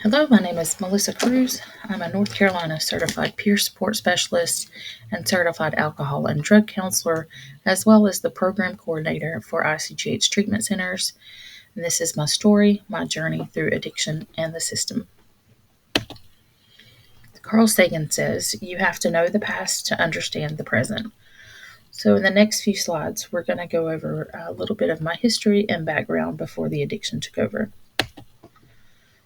Hello, my name is Melissa Cruse. I'm a North Carolina certified peer support specialist and certified alcohol and drug counselor, as well as the program coordinator for ICGH treatment centers. And this is my story, my journey through addiction and the system. Carl Sagan says, "You have to know the past to understand the present." So, in the next few slides, we're going to go over a little bit of my history and background before the addiction took over.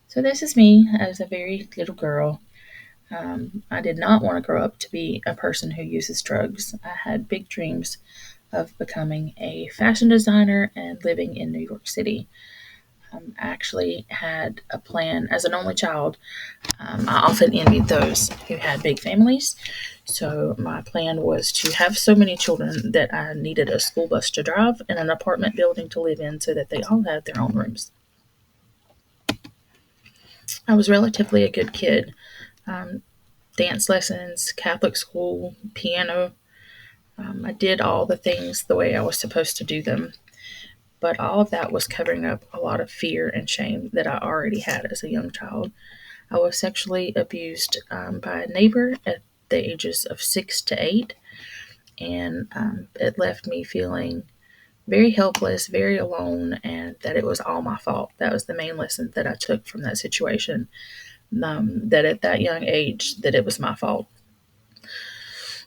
So, this is me as a very little girl. I did not want to grow up to be a person who uses drugs. I had big dreams of becoming a fashion designer and living in New York City. I actually had a plan as an only child. I often envied those who had big families. So, my plan was to have so many children that I needed a school bus to drive and an apartment building to live in so that they all had their own rooms. I was relatively a good kid. Um, Dance lessons, Catholic school, piano. I did all the things the way I was supposed to do them, but all of that was covering up a lot of fear and shame that I already had as a young child. I was sexually abused by a neighbor at the ages of 6 to 8, and it left me feeling very helpless, very alone, and that it was all my fault. That was the main lesson that I took from that situation. That at that young age, that it was my fault.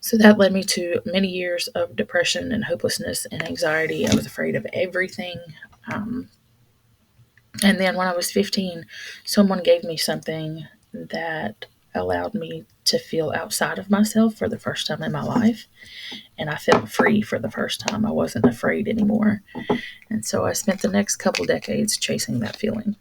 So that led me to many years of depression and hopelessness and anxiety. I was afraid of everything. Um, and then when I was 15, someone gave me something that allowed me to feel outside of myself for the first time in my life. And I felt free for the first time. I wasn't afraid anymore. And so I spent the next couple decades chasing that feeling.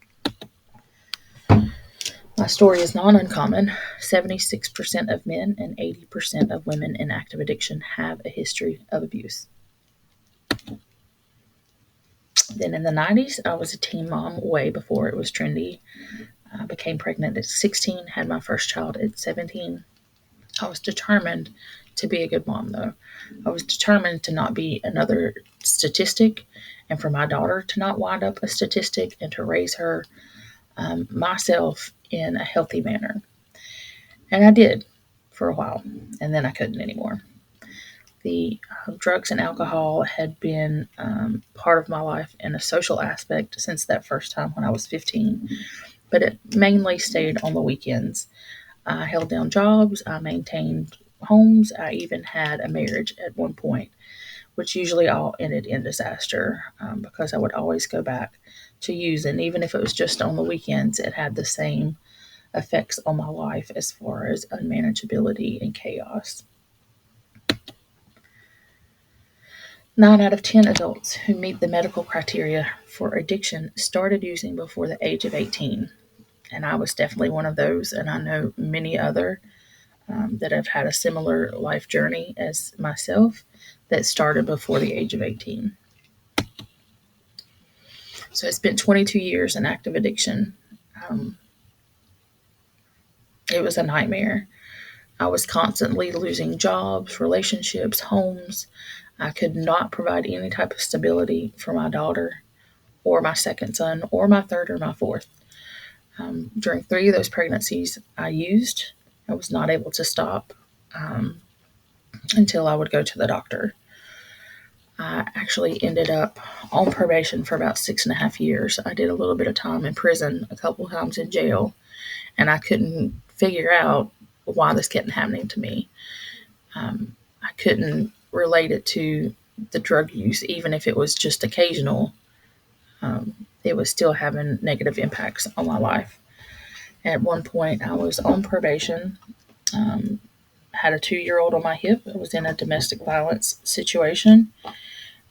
My story is not uncommon. 76% of men and 80% of women in active addiction have a history of abuse. Then in the 90s, I was a teen mom way before it was trendy. I became pregnant at 16, had my first child at 17. I was determined to be a good mom, though. I was determined to not be another statistic and for my daughter to not wind up a statistic and to raise her myself in a healthy manner. And I did for a while, and then I couldn't anymore. The drugs and alcohol had been part of my life in a social aspect since that first time when I was 15, but it mainly stayed on the weekends. I held down jobs, I maintained homes, I even had a marriage at one point, which usually all ended in disaster because I would always go back to using. Even if it was just on the weekends, it had the same effects on my life as far as unmanageability and chaos. 9 out of 10 adults who meet the medical criteria for addiction started using before the age of 18. And I was definitely one of those, and I know many other that have had a similar life journey as myself that started before the age of 18. So I spent 22 years in active addiction. Um, it was a nightmare. I was constantly losing jobs, relationships, homes. I could not provide any type of stability for my daughter or my second son or my third or my fourth. During 3 of those pregnancies, I used. I was not able to stop um, until I would go to the doctor. I actually ended up on probation for about 6.5 years. I did a little bit of time in prison, a couple of times in jail, and I couldn't figure out why this kept happening to me. I couldn't relate it to the drug use, even if it was just occasional. It was still having negative impacts on my life. At one point, I was on probation, had a 2-year-old on my hip. I was in a domestic violence situation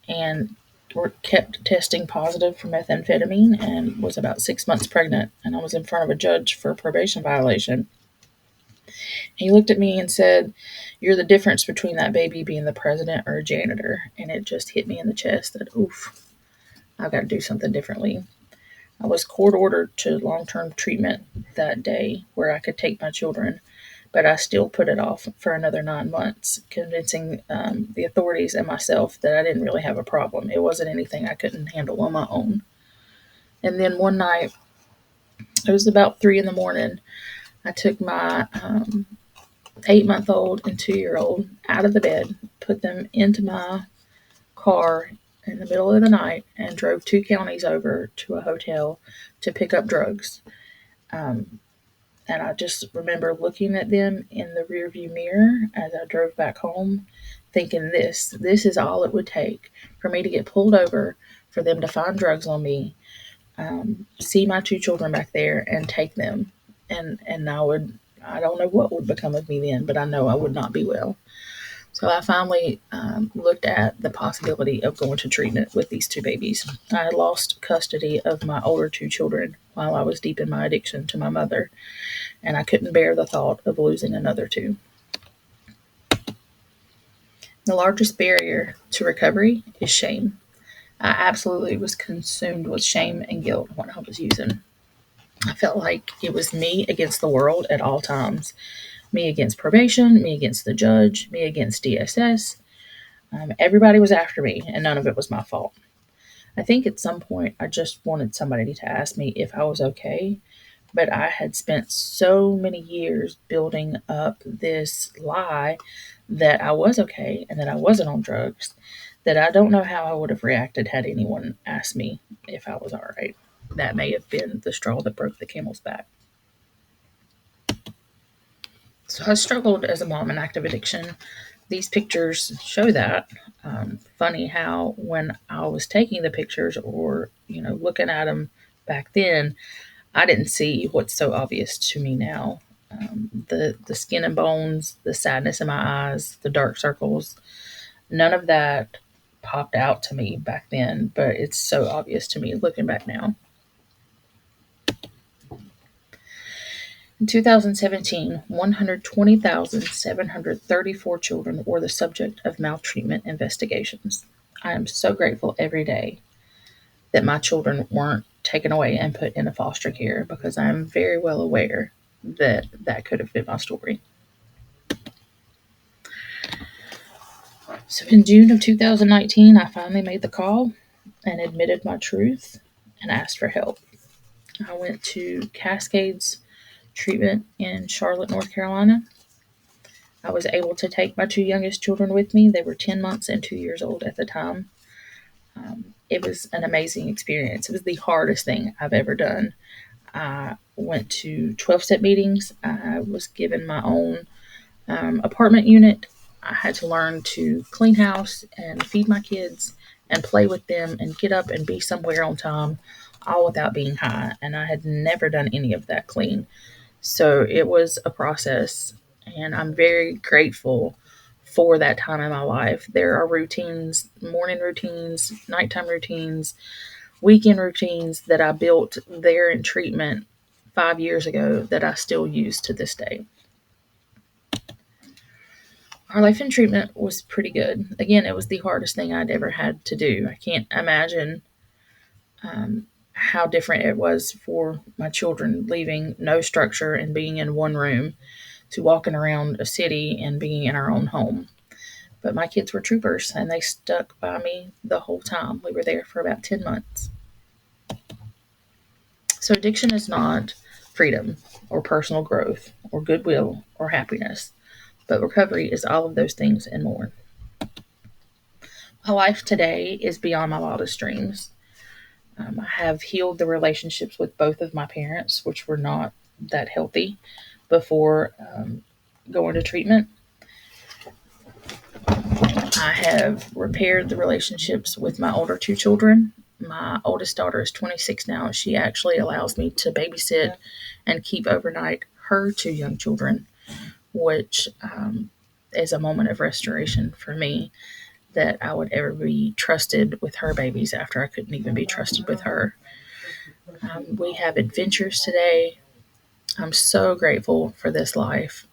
and kept testing positive for methamphetamine and was about 6 months pregnant. And I was in front of a judge for a probation violation. He looked at me and said, "You're the difference between that baby being the president or a janitor." And it just hit me in the chest that, oof, I've got to do something differently. I was court ordered to long term treatment that day where I could take my children, but I still put it off for another 9 months, convincing the authorities and myself that I didn't really have a problem. It wasn't anything I couldn't handle on my own. And then one night, It was about 3 in the morning. I took my 8-month-old and 2-year-old out of the bed, put them into my car in the middle of the night, and drove 2 counties over to a hotel to pick up drugs. Um, and I just remember looking at them in the rearview mirror as I drove back home, thinking this is all it would take for me to get pulled over, for them to find drugs on me, see my 2 children back there, and take them. And I don't know what would become of me then, but I know I would not be well. So I finally looked at the possibility of going to treatment with these 2 babies. I had lost custody of my older 2 children while I was deep in my addiction to my mother, and I couldn't bear the thought of losing another 2. The largest barrier to recovery is shame. I absolutely was consumed with shame and guilt when I was using. I felt like it was me against the world at all times. Me against probation, me against the judge, me against DSS. Everybody was after me, and none of it was my fault. I think at some point I just wanted somebody to ask me if I was okay, but I had spent so many years building up this lie that I was okay and that I wasn't on drugs that I don't know how I would have reacted had anyone asked me if I was all right. That may have been the straw that broke the camel's back. So I struggled as a mom in active addiction. These pictures show that. Funny how when I was taking the pictures or, looking at them back then, I didn't see what's so obvious to me now. The skin and bones, the sadness in my eyes, the dark circles, none of that popped out to me back then, but it's so obvious to me looking back now. In 2017, 120,734 children were the subject of maltreatment investigations. I am so grateful every day that my children weren't taken away and put into foster care, because I am very well aware that that could have been my story. So in June of 2019, I finally made the call and admitted my truth and asked for help. I went to Cascades treatment in Charlotte, North Carolina. I was able to take my 2 youngest children with me. They were 10 months and 2 years old at the time. It was an amazing experience. It was the hardest thing I've ever done. I went to 12-step meetings. I was given my own apartment unit. I had to learn to clean house and feed my kids and play with them and get up and be somewhere on time, all without being high. And I had never done any of that clean. So it was a process, and I'm very grateful for that time in my life. There are routines, morning routines, nighttime routines, weekend routines that I built there in treatment 5 years ago that I still use to this day. Our life in treatment was pretty good. Again, it was the hardest thing I'd ever had to do. I can't imagine how different it was for my children, leaving no structure and being in one room, to walking around a city and being in our own home. But my kids were troopers, and they stuck by me the whole time. We were there for about 10 months. So addiction is not freedom or personal growth or goodwill or happiness, but recovery is all of those things and more. My life today is beyond my wildest dreams. I have healed the relationships with both of my parents, which were not that healthy before going to treatment. I have repaired the relationships with my older 2 children. My oldest daughter is 26 now. She actually allows me to babysit and keep overnight her 2 young children, which is a moment of restoration for me, that I would ever be trusted with her babies after I couldn't even be trusted with her. We have adventures today. I'm so grateful for this life.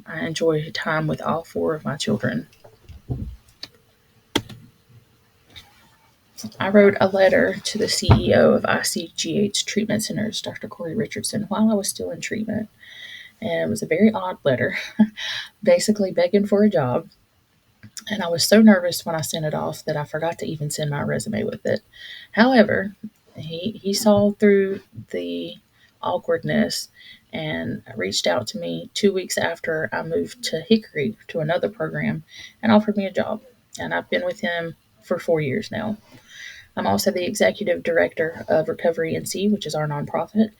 I enjoy time with all 4 of my children. I wrote a letter to the CEO of ICGH Treatment Centers, Dr. Corey Richardson, while I was still in treatment. And it was a very odd letter, basically begging for a job. And I was so nervous when I sent it off that I forgot to even send my resume with it. However, he saw through the awkwardness and reached out to me 2 weeks after I moved to Hickory to another program and offered me a job. And I've been with him for 4 years now. I'm also the executive director of Recovery NC, which is our nonprofit,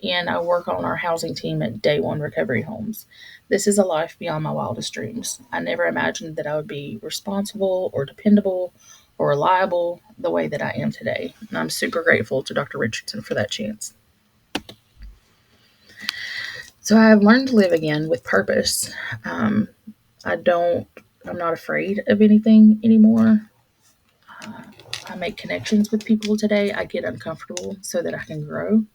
and I work on our housing team at Day One Recovery Homes. This is a life beyond my wildest dreams. I never imagined that I would be responsible or dependable or reliable the way that I am today. And I'm super grateful to Dr. Richardson for that chance. So I've learned to live again with purpose. Um, I'm not afraid of anything anymore. I make connections with people today. I get uncomfortable so that I can grow.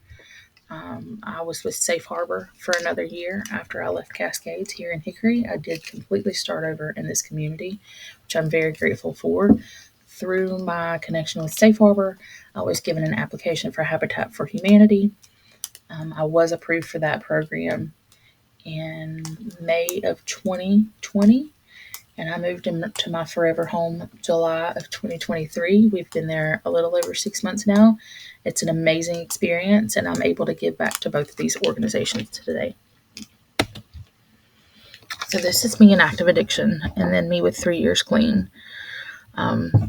I was with Safe Harbor for another year after I left Cascades here in Hickory. I did completely start over in this community, which I'm very grateful for. Through my connection with Safe Harbor, I was given an application for Habitat for Humanity. I was approved for that program in May of 2020, and I moved into my forever home July of 2023. We've been there a little over 6 months now. It's an amazing experience, and I'm able to give back to both of these organizations today. So this is me in active addiction, and then me with 3 years clean.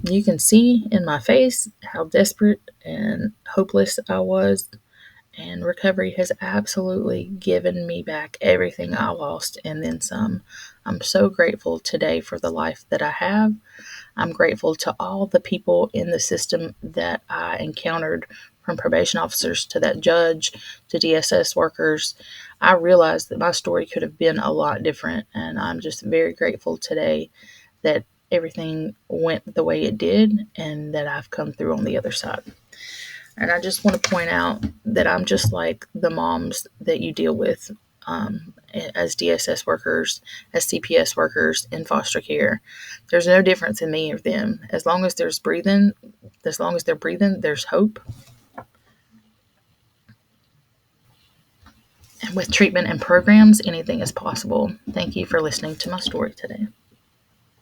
You can see in my face how desperate and hopeless I was, and recovery has absolutely given me back everything I lost and then some. I'm so grateful today for the life that I have. I'm grateful to all the people in the system that I encountered, from probation officers to that judge to DSS workers. I realized that my story could have been a lot different, and I'm just very grateful today that everything went the way it did and that I've come through on the other side. And I just want to point out that I'm just like the moms that you deal with as DSS workers, as CPS workers in foster care. There's no difference in me or them. As long as they're breathing, there's hope. And with treatment and programs, anything is possible. Thank you for listening to my story today.